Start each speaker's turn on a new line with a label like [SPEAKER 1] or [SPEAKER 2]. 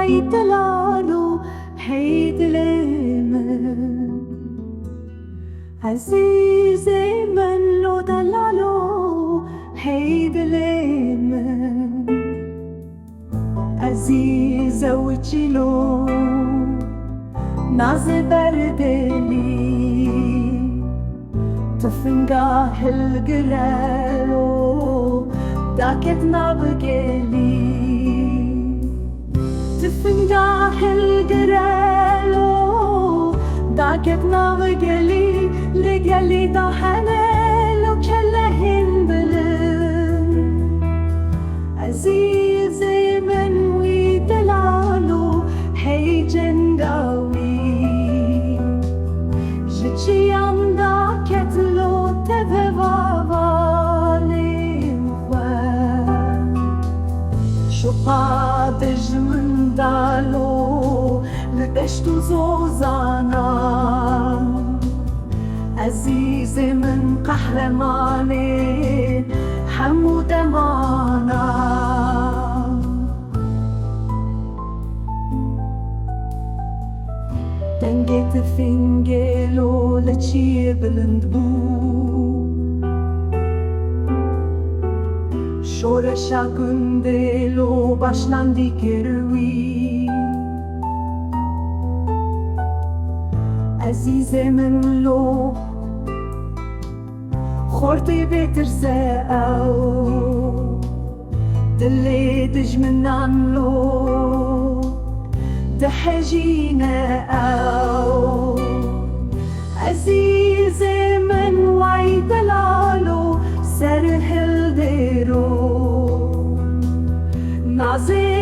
[SPEAKER 1] ويتلالو هيد لمن عزيز من لو دلالو هيد لمن عزيزة وجلو ناز بردلي تفنقاه القرالو داكتنا بقلي تفنقاه القرالو داكتنا بقلي لقلي ضحنا لو كلهن بلن عزيز من ويدلالو هي جنداوي جتشي عم داكتلو تبهوالي وان شو قادج من دالو لدشتو زوزانا عزيز من قهرماني حمود مانا دنجت فنجلو لتشي بلندبو شورشا gündelo başlandı kervi Azizemin lo خورتي بترسى أو دلي دجمنان لو تحجينا أو عزيز من وعيد لالو سرهل ديرو نازل